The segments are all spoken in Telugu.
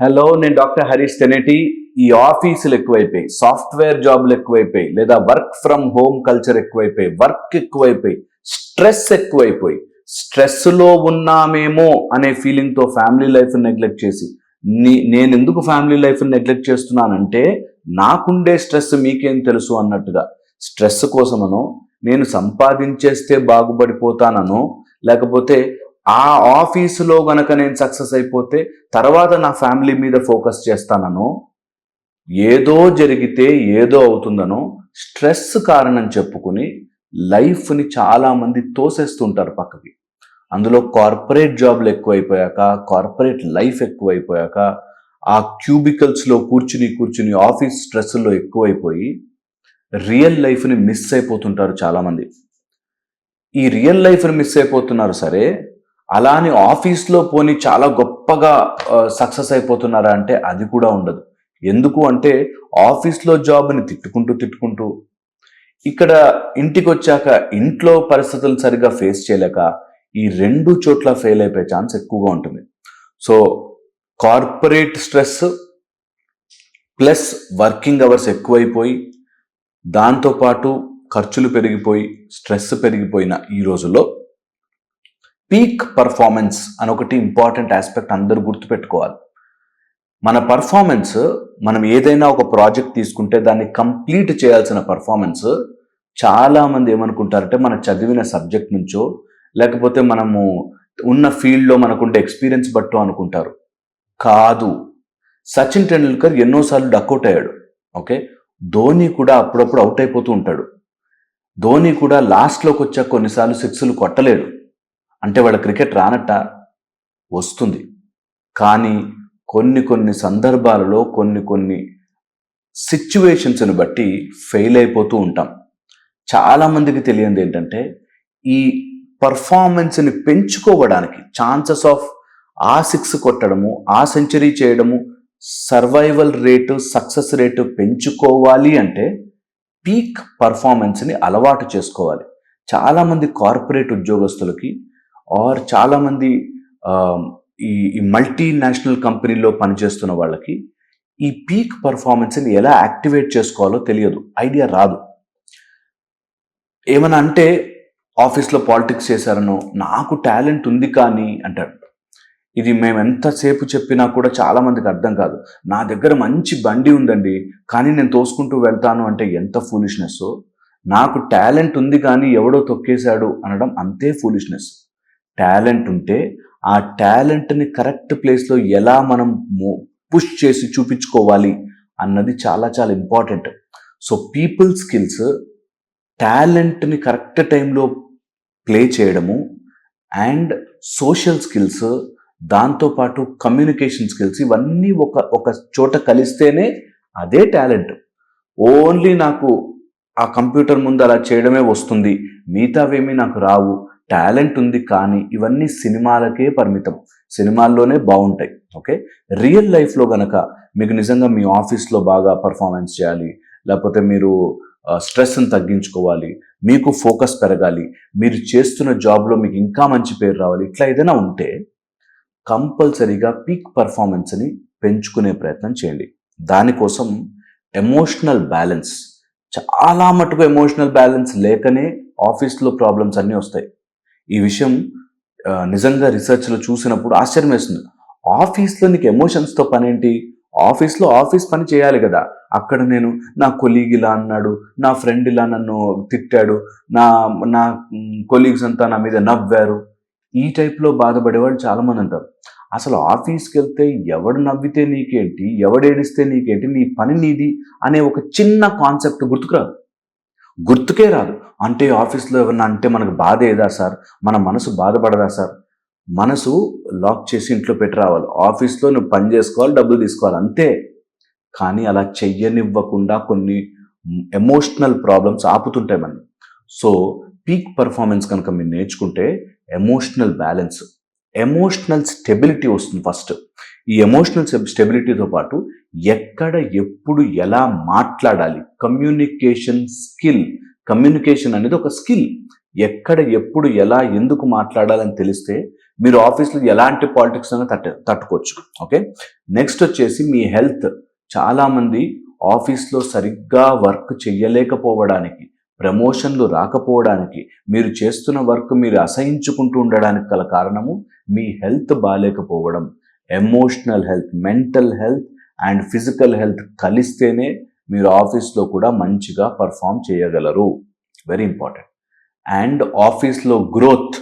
హలో, నేను డాక్టర్ హరీష్ తెనేటి. ఈ ఆఫీసులు ఎక్కువైపోయి, సాఫ్ట్వేర్ జాబ్లు ఎక్కువైపోయి, లేదా వర్క్ ఫ్రమ్ హోమ్ కల్చర్ ఎక్కువైపోయి, వర్క్ ఎక్కువైపోయి, స్ట్రెస్ ఎక్కువైపోయి, స్ట్రెస్లో ఉన్నామేమో అనే ఫీలింగ్తో ఫ్యామిలీ లైఫ్ నెగ్లెక్ట్ చేసి, నేను ఎందుకు ఫ్యామిలీ లైఫ్ నెగ్లెక్ట్ చేస్తున్నానంటే నాకుండే స్ట్రెస్ మీకేం తెలుసు అన్నట్టుగా స్ట్రెస్ కోసమనో, నేను సంపాదించేస్తే బాగుపడిపోతానో, లేకపోతే ఆ ఆఫీసులో గనక నేను సక్సెస్ అయిపోతే తర్వాత నా ఫ్యామిలీ మీద ఫోకస్ చేస్తానో, ఏదో జరిగితే ఏదో అవుతుందనో స్ట్రెస్ కారణం చెప్పుకుని లైఫ్ని చాలామంది తోసేస్తుంటారు పక్కకి. అందులో కార్పొరేట్ జాబ్లు ఎక్కువైపోయాక, కార్పొరేట్ లైఫ్ ఎక్కువైపోయాక, ఆ క్యూబికల్స్లో కూర్చుని ఆఫీస్ స్ట్రెస్లో ఎక్కువైపోయి రియల్ లైఫ్ని మిస్ అయిపోతుంటారు చాలామంది. ఈ రియల్ లైఫ్ని మిస్ అయిపోతున్నారు సరే, అలానే ఆఫీస్లో పోని చాలా గొప్పగా సక్సెస్ అయిపోతున్నారా అంటే అది కూడా ఉండదు. ఎందుకు అంటే ఆఫీస్లో జాబ్ని తిట్టుకుంటూ ఇక్కడ ఇంటికి వచ్చాక ఇంట్లో పరిస్థితులు సరిగ్గా ఫేస్ చేయలేక ఈ రెండు చోట్ల ఫెయిల్ అయిపోయే ఛాన్స్ ఎక్కువగా ఉంటుంది. So corporate stress plus working hours ఎక్కువైపోయి, దాంతోపాటు ఖర్చులు పెరిగిపోయి, స్ట్రెస్ పెరిగిపోయిన ఈ రోజుల్లో పీక్ పర్ఫార్మెన్స్ అని ఒకటి ఇంపార్టెంట్ ఆస్పెక్ట్ అందరూ గుర్తుపెట్టుకోవాలి. మన పర్ఫార్మెన్స్, మనం ఏదైనా ఒక ప్రాజెక్ట్ తీసుకుంటే దాన్ని కంప్లీట్ చేయాల్సిన పర్ఫార్మెన్స్ చాలామంది ఏమనుకుంటారంటే మన చదివిన సబ్జెక్ట్ నుంచో, లేకపోతే మనము ఉన్న ఫీల్డ్లో మనకుండే ఎక్స్పీరియన్స్ బట్టో అనుకుంటారు. కాదు. సచిన్ టెండూల్కర్ ఎన్నోసార్లు డక్అవుట్ అయ్యాడు. ఓకే, ధోని కూడా అప్పుడప్పుడు అవుట్ అయిపోతూ ఉంటాడు. ధోని కూడా లాస్ట్లోకి వచ్చాక కొన్నిసార్లు సిక్స్లు కొట్టలేడు. అంటే వాళ్ళ క్రికెట్ రానట్ట? వస్తుంది. కానీ కొన్ని సందర్భాలలో కొన్ని సిచ్యువేషన్స్ని బట్టి ఫెయిల్ అయిపోతూ ఉంటాం. చాలామందికి తెలియంది ఏంటంటే ఈ పర్ఫార్మెన్స్ని పెంచుకోవడానికి ఛాన్సెస్ ఆఫ్ ఆ సిక్స్ కొట్టడము, ఆ సెంచరీ చేయడము, సర్వైవల్ రేటు, సక్సెస్ రేటు పెంచుకోవాలి అంటే పీక్ పర్ఫార్మెన్స్ని అలవాటు చేసుకోవాలి. చాలామంది కార్పొరేట్ ఉద్యోగస్తులకి ఆర్ చాలామంది ఈ మల్టీనేషనల్ కంపెనీలో పనిచేస్తున్న వాళ్ళకి ఈ పీక్ పర్ఫార్మెన్స్ని ఎలా యాక్టివేట్ చేసుకోవాలో తెలియదు, ఐడియా రాదు. ఏమన్నా అంటే ఆఫీస్లో పాలిటిక్స్ చేశారనో, నాకు టాలెంట్ ఉంది కానీ అంటాడు. ఇది మేము ఎంతసేపు చెప్పినా కూడా చాలామందికి అర్థం కాదు. నా దగ్గర మంచి బండి ఉందండి, కానీ నేను తోసుకుంటూ వెళ్తాను అంటే ఎంత ఫూలిష్నెస్. నాకు టాలెంట్ ఉంది కానీ ఎవడో తొక్కేశాడు అనడం అంతే ఫూలిష్నెస్. టాలెంట్ ఉంటే ఆ టాలెంట్ని కరెక్ట్ ప్లేస్లో ఎలా మనం పుష్ చేసి చూపించుకోవాలి అన్నది చాలా చాలా ఇంపార్టెంట్. సో పీపుల్ స్కిల్స్, టాలెంట్ని కరెక్ట్ టైంలో ప్లే చేయడము, అండ్ సోషల్ స్కిల్స్, దాంతోపాటు కమ్యూనికేషన్ స్కిల్స్, ఇవన్నీ ఒక చోట కలిస్తేనే అదే టాలెంట్. ఓన్లీ నాకు ఆ కంప్యూటర్ ముందు అలా చేయడమే వస్తుంది, మిగతావేమీ నాకు రావు, టాలెంట్ ఉంది కానీ ఇవన్నీ సినిమాలకే పరిమితం, సినిమాల్లోనే బాగుంటాయి. ఓకే, రియల్ లైఫ్లో గనక మీకు నిజంగా మీ ఆఫీస్లో బాగా పర్ఫార్మెన్స్ చేయాలి, లేకపోతే మీరు స్ట్రెస్ని తగ్గించుకోవాలి, మీకు ఫోకస్ పెరగాలి, మీరు చేస్తున్న జాబ్లో మీకు ఇంకా మంచి పేరు రావాలి, ఇట్లా ఏదైనా ఉంటే కంపల్సరీగా పీక్ పర్ఫార్మెన్స్ని పెంచుకునే ప్రయత్నం చేయండి. దానికోసం ఎమోషనల్ బ్యాలెన్స్, చాలా మటుకు ఎమోషనల్ బ్యాలెన్స్ లేకనే ఆఫీస్లో ప్రాబ్లమ్స్ అన్నీ వస్తాయి. ఈ విషయం నిజంగా రీసెర్చ్లో చూసినప్పుడు ఆశ్చర్యం వేస్తుంది. ఆఫీస్లో నీకు ఎమోషన్స్తో పని ఏంటి? ఆఫీస్లో ఆఫీస్ పని చేయాలి కదా. అక్కడ నేను నా కొలీగ్ ఇలా అన్నాడు, నా ఫ్రెండ్ ఇలా నన్ను తిట్టాడు, నా నా కొలీగ్స్ అంతా నా మీద నవ్వారు, ఈ టైప్లో బాధపడేవాళ్ళు చాలామంది అంటారు. అసలు ఆఫీస్కి వెళ్తే ఎవడు నవ్వితే నీకేంటి, ఎవడేడిస్తే నీకేంటి, నీ పని నీది అనే ఒక చిన్న కాన్సెప్ట్ గుర్తుకే రాదు. అంటే ఆఫీస్లో ఎవరన్నా అంటే మనకు బాధ ఏదా సార్, మన మనసు బాధపడదా సార్? మనసు లాక్ చేసి ఇంట్లో పెట్టి రావాలి. ఆఫీస్లో నువ్వు పని చేసుకోవాలి, డబ్బులు తీసుకోవాలి అంతే. కానీ అలా చెయ్యనివ్వకుండా కొన్ని ఎమోషనల్ ప్రాబ్లమ్స్ ఆపుతుంటాయి మనం. సో పీక్ పర్ఫార్మెన్స్ కనుక మీరు నేర్చుకుంటే ఎమోషనల్ బ్యాలెన్స్, ఎమోషనల్ స్టెబిలిటీ వస్తుంది ఫస్ట్. ఈ ఎమోషనల్ స్టెబిలిటీతో పాటు ఎక్కడ ఎప్పుడు ఎలా మాట్లాడాలి, కమ్యూనికేషన్ స్కిల్. కమ్యూనికేషన్ అనేది ఒక స్కిల్. ఎక్కడ ఎప్పుడు ఎలా ఎందుకు మాట్లాడాలని తెలిస్తే మీరు ఆఫీస్లో ఎలాంటి పాలిటిక్స్ అయినా తట్టుకోవచ్చు. ఓకే, నెక్స్ట్ వచ్చేసి మీ హెల్త్. చాలామంది ఆఫీస్లో సరిగ్గా వర్క్ చెయ్యలేకపోవడానికి, ప్రమోషన్లు రాకపోవడానికి, మీరు చేస్తున్న వర్క్ మీరు అసహించుకుంటూ ఉండడానికి గల కారణము మీ హెల్త్ బాగాలేకపోవడం. Emotional health, mental health and physical health కలిస్తేనే మీరు ఆఫీస్లో కూడా మంచిగా పర్ఫామ్ చేయగలరు. Very important. అండ్ ఆఫీస్లో గ్రోత్.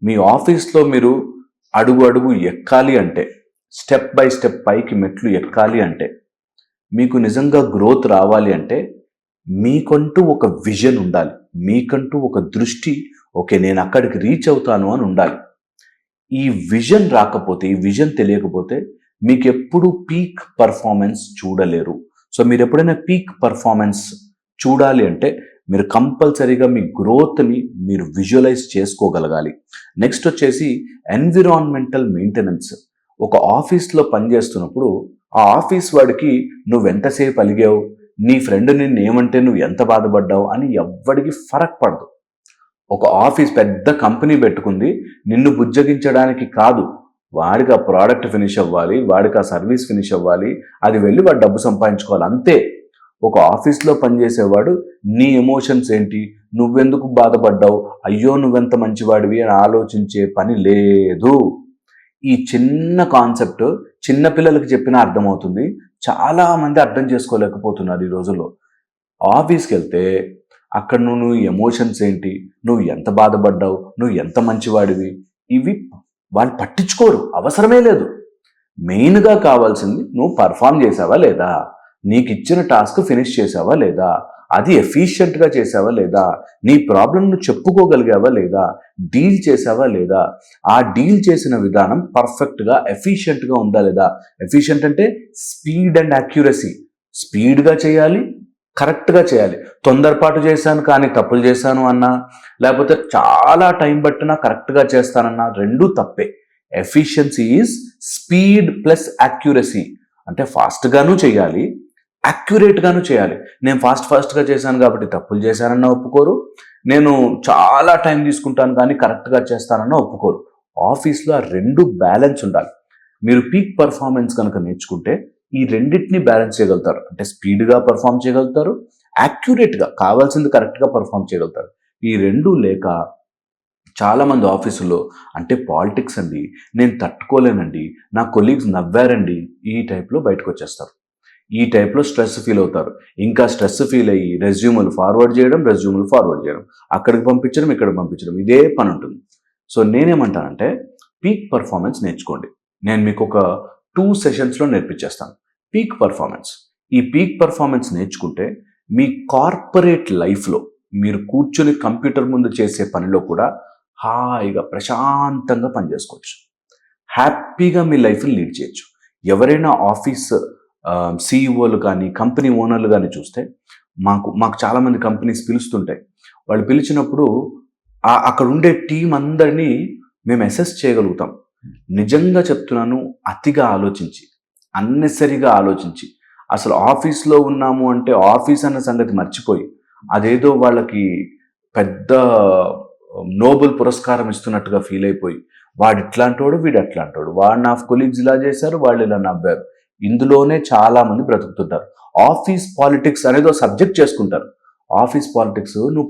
మీ ఆఫీస్లో మీరు అడుగు అడుగు ఎక్కాలి అంటే, స్టెప్ బై స్టెప్ పైకి మెట్లు ఎక్కాలి అంటే, మీకు నిజంగా గ్రోత్ రావాలి అంటే మీకంటూ ఒక విజన్ ఉండాలి. మీకంటూ ఒక దృష్టి, ఓకే నేను అక్కడికి రీచ్ అవుతాను అని ఉండాలి. ఈ విజన్ రాకపోతే, ఈ విజన్ తెలియకపోతే మీకు ఎప్పుడు పీక్ పర్ఫార్మెన్స్ చూడలేరు. సో మీరు ఎప్పుడైనా పీక్ పర్ఫార్మెన్స్ చూడాలి అంటే మీరు కంపల్సరీగా మీ గ్రోత్ని మీరు విజువలైజ్ చేసుకోగలగాలి. నెక్స్ట్ వచ్చేసి ఎన్విరాన్మెంటల్ మెయింటెనెన్స్. ఒక ఆఫీస్లో పనిచేస్తున్నప్పుడు ఆ ఆఫీస్ వాడికి నువ్వెంతసేపు అలిగావు, నీ ఫ్రెండ్ నిన్ను ఏమంటే నువ్వు ఎంత బాధపడ్డావు అని ఎవ్వడికి ఫరక్ పడదు. ఒక ఆఫీస్ పెద్ద కంపెనీ పెట్టుకుంది నిన్ను బుజ్జగించడానికి కాదు. వాడికి ఆ ప్రోడక్ట్ ఫినిష్ అవ్వాలి, వాడికి ఆ సర్వీస్ ఫినిష్ అవ్వాలి, అది వెళ్ళి వాడు డబ్బు సంపాదించుకోవాలి, అంతే. ఒక ఆఫీస్లో పనిచేసేవాడు నీ ఎమోషన్స్ ఏంటి, నువ్వెందుకు బాధపడ్డావు, అయ్యో నువ్వెంత మంచివాడివి అని ఆలోచించే పని లేదు. ఈ చిన్న కాన్సెప్ట్ చిన్నపిల్లలకి చెప్పినా అర్థమవుతుంది. చాలామంది అర్థం చేసుకోలేకపోతున్నారు ఈ రోజుల్లో. ఆఫీస్కి వెళ్తే అక్కడ నువ్వు ఎమోషన్స్ ఏంటి, నువ్వు ఎంత బాధపడ్డావు, నువ్వు ఎంత మంచివాడివి, ఇవి వాళ్ళు పట్టించుకోరు, అవసరమే లేదు. మెయిన్గా కావాల్సింది నువ్వు పర్ఫామ్ చేసావా లేదా, నీకు ఇచ్చిన టాస్క్ ఫినిష్ చేసావా లేదా, అది ఎఫిషియెంట్గా చేసావా లేదా, నీ ప్రాబ్లంను చెప్పుకోగలిగావా లేదా, డీల్ చేసావా లేదా, ఆ డీల్ చేసిన విధానం పర్ఫెక్ట్గా ఎఫిషియెంట్గా ఉందా లేదా. ఎఫిషియెంట్ అంటే స్పీడ్ అండ్ యాక్యురసీ. స్పీడ్గా చేయాలి, కరెక్ట్గా చేయాలి. తొందరపాటు చేశాను కానీ తప్పులు చేశాను అన్నా, లేకపోతే చాలా టైం పట్టినా కరెక్ట్గా చేస్తానన్నా రెండూ తప్పే. Efficiency is speed plus accuracy. అంటే ఫాస్ట్గాను చేయాలి, యాక్యురేట్గాను చేయాలి. నేను ఫాస్ట్గా చేశాను కాబట్టి తప్పులు చేశానన్నా ఒప్పుకోరు, నేను చాలా టైం తీసుకుంటాను కానీ కరెక్ట్గా చేస్తానన్నా ఒప్పుకోరు. ఆఫీస్లో ఆ రెండు బ్యాలెన్స్ ఉండాలి. మీరు పీక్ పర్ఫార్మెన్స్ కనుక నేర్చుకుంటే ఈ రెండింటిని బ్యాలెన్స్ చేయగలుగుతారు. అంటే స్పీడ్గా పర్ఫామ్ చేయగలుగుతారు, యాక్యురేట్గా కావాల్సింది కరెక్ట్గా పర్ఫామ్ చేయగలుగుతారు. ఈ రెండు లేక చాలామంది ఆఫీసులో అంటే పాలిటిక్స్ అండి, నేను తట్టుకోలేనండి, నా కొలీగ్స్ నవ్వారండి, ఈ టైప్లో బయటకు వచ్చేస్తారు. ఈ టైప్లో స్ట్రెస్ ఫీల్ అవుతారు. ఇంకా స్ట్రెస్ ఫీల్ అయ్యి రెజ్యూములు ఫార్వర్డ్ చేయడం, అక్కడికి పంపించడం, ఇక్కడికి పంపించడం, ఇదే పని ఉంటుంది. సో నేనేమంటానంటే పీక్ పర్ఫార్మెన్స్ నేర్చుకోండి. నేను మీకు ఒక 2 సెషన్స్లో నేర్పించేస్తాను పీక్ పర్ఫార్మెన్స్. ఈ పీక్ పర్ఫార్మెన్స్ నేర్చుకుంటే మీ కార్పొరేట్ లైఫ్లో మీరు కూర్చొని కంప్యూటర్ ముందు చేసే పనిలో కూడా హాయిగా ప్రశాంతంగా పనిచేసుకోవచ్చు. హ్యాపీగా మీ లైఫ్ని లీడ్ చేయొచ్చు. ఎవరైనా ఆఫీస్ సిఇఓలు కానీ కంపెనీ ఓనర్లు కానీ చూస్తే మాకు చాలామంది కంపెనీస్ పిలుస్తుంటాయి. వాళ్ళు పిలిచినప్పుడు అక్కడ ఉండే టీం అందరినీ మేము అసెస్ చేయగలుగుతాం. నిజంగా చెప్తున్నాను, అతిగా ఆలోచించి, అన్నెసరిగా ఆలోచించి, అసలు ఆఫీస్లో ఉన్నాము అంటే ఆఫీస్ అన్న సంగతి మర్చిపోయి అదేదో వాళ్ళకి పెద్ద నోబెల్ పురస్కారం ఇస్తున్నట్టుగా ఫీల్ అయిపోయి వాడు ఇట్లాంటోడు, వీడు అట్లాంటోడు, వాడు నా కొలీగ్స్ ఇలా చేశారు, వాళ్ళు ఇలా నవ్వారు, ఇందులోనే చాలామంది బ్రతుకుతుంటారు. ఆఫీస్ పాలిటిక్స్ అనేది సబ్జెక్ట్ చేసుకుంటారు. ఆఫీస్ పాలిటిక్స్ నువ్వు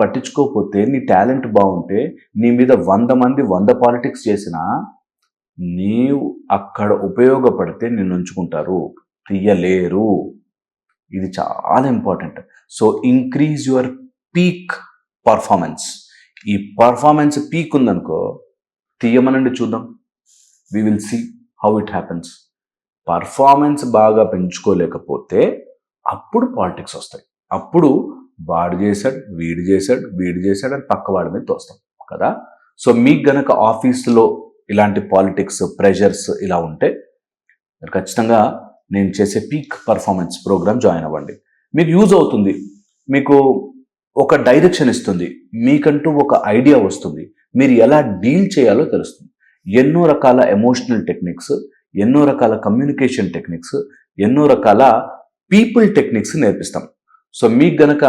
పట్టించుకోకపోతే, నీ టాలెంట్ బాగుంటే, నీ మీద 100 మంది 100 పాలిటిక్స్ చేసినా నీవు అక్కడ ఉపయోగపడితే నిన్ను ఉంచుకుంటారు, తీయలేరు. ఇది చాలా important. So increase your peak performance. ఈ పర్ఫార్మెన్స్ పీక్ ఉందనుకో, తీయమనండి చూద్దాం, we will see how it happens. Performance బాగా పెంచుకోలేకపోతే అప్పుడు పాలిటిక్స్ వస్తాయి. అప్పుడు వాడు చేశాడు, వీడు చేశాడు అని పక్క వాడి మీద తోస్తాం కదా. సో మీకు గనక ఆఫీస్లో ఇలాంటి పాలిటిక్స్, ప్రెషర్స్ ఇలా ఉంటే మీరు ఖచ్చితంగా నేను చేసే పీక్ పర్ఫార్మెన్స్ ప్రోగ్రామ్ జాయిన్ అవ్వండి. మీకు యూజ్ అవుతుంది, మీకు ఒక డైరెక్షన్ ఇస్తుంది, మీకంటూ ఒక ఐడియా వస్తుంది, మీరు ఎలా డీల్ చేయాలో తెలుస్తుంది. ఎన్నో రకాల ఎమోషనల్ టెక్నిక్స్, ఎన్నో రకాల కమ్యూనికేషన్ టెక్నిక్స్, ఎన్నో రకాల పీపుల్ టెక్నిక్స్ నేర్పిస్తాం. సో మీకు గనక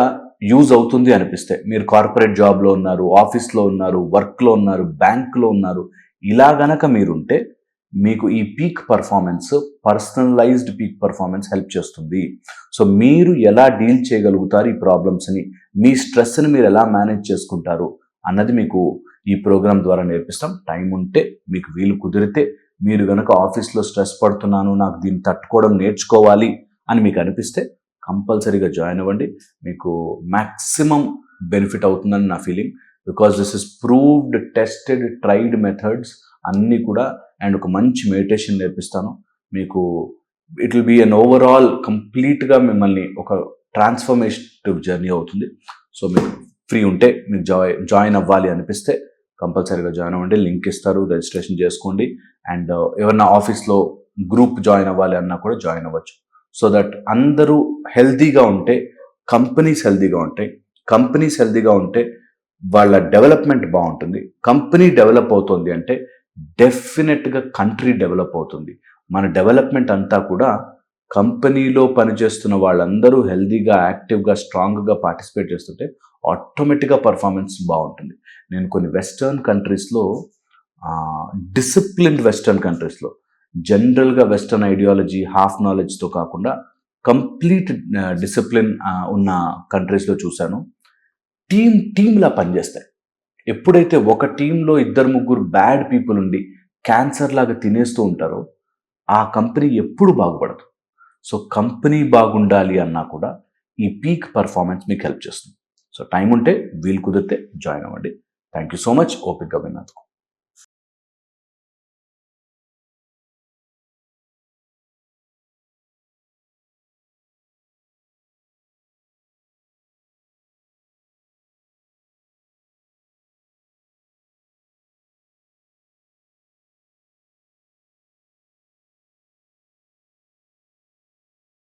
యూజ్ అవుతుంది అనిపిస్తే, మీరు కార్పొరేట్ జాబ్లో ఉన్నారు, ఆఫీస్లో ఉన్నారు, వర్క్లో ఉన్నారు, బ్యాంక్లో ఉన్నారు, ఇలా గనక మీరుంటే మీకు ఈ peak performance, personalised peak performance help చేస్తుంది. సో మీరు ఎలా డీల్ చేయగలుగుతారు ఈ ప్రాబ్లమ్స్ని, మీ స్ట్రెస్ని మీరు ఎలా మేనేజ్ చేసుకుంటారు అన్నది మీకు ఈ ప్రోగ్రామ్ ద్వారా నేర్పిస్తాం. టైం ఉంటే, మీకు వీలు కుదిరితే, మీరు కనుక ఆఫీస్లో స్ట్రెస్ పడుతున్నాను, నాకు దీన్ని తట్టుకోవడం నేర్చుకోవాలి అని మీకు అనిపిస్తే కంపల్సరీగా జాయిన్ అవ్వండి. మీకు మ్యాక్సిమం బెనిఫిట్ అవుతుందని నా feeling. Because this is proved, tested, tried methods అన్నీ కూడా. అండ్ ఒక మంచి మెడిటేషన్ నేర్పిస్తాను మీకు. It will be an overall కంప్లీట్గా మిమ్మల్ని ఒక ట్రాన్స్ఫర్మేటివ్ జర్నీ అవుతుంది. సో మీకు ఫ్రీ ఉంటే, మీకు జాయిన్ అవ్వాలి అనిపిస్తే కంపల్సరీగా జాయిన్ అవ్వండి. లింక్ ఇస్తారు, రిజిస్ట్రేషన్ చేసుకోండి. అండ్ ఎవరన్నా ఆఫీస్లో గ్రూప్ జాయిన్ అవ్వాలి అన్నా కూడా జాయిన్ అవ్వచ్చు. సో దట్ అందరూ హెల్తీగా ఉంటే కంపెనీస్ హెల్తీగా ఉంటాయి. కంపెనీస్ హెల్తీగా ఉంటే వాళ్ళ డెవలప్మెంట్ బాగుంటుంది. కంపెనీ డెవలప్ అవుతుంది అంటే డెఫినెట్గా కంట్రీ డెవలప్ అవుతుంది. మన డెవలప్మెంట్ అంతా కూడా కంపెనీలో పనిచేస్తున్న వాళ్ళందరూ హెల్తీగా, యాక్టివ్గా, స్ట్రాంగ్గా పార్టిసిపేట్ చేస్తుంటే ఆటోమేటిక్గా పర్ఫార్మెన్స్ బాగుంటుంది. నేను కొన్ని వెస్టర్న్ కంట్రీస్లో, డిసిప్లిన్డ్ వెస్టర్న్ కంట్రీస్లో, జనరల్గా వెస్టర్న్ ఐడియాలజీ, హాఫ్ నాలెడ్జ్తో కాకుండా కంప్లీట్ డిసిప్లిన్ ఉన్న కంట్రీస్లో చూశాను. టీమ్లా పనిచేస్తాయి. ఎప్పుడైతే ఒక టీంలో 2-3 బ్యాడ్ పీపుల్ ఉండి క్యాన్సర్ లాగా తినేస్తూ ఉంటారో ఆ కంపెనీ ఎప్పుడు బాగుపడదు. సో కంపెనీ బాగుండాలి అన్నా కూడా ఈ పీక్ పర్ఫార్మెన్స్ మీకు హెల్ప్ చేస్తుంది. సో టైం ఉంటే, వీలు కుదిరితే జాయిన్ అవ్వండి. థ్యాంక్ యూ సో మచ్ ఓపికగా విన్నందుకు.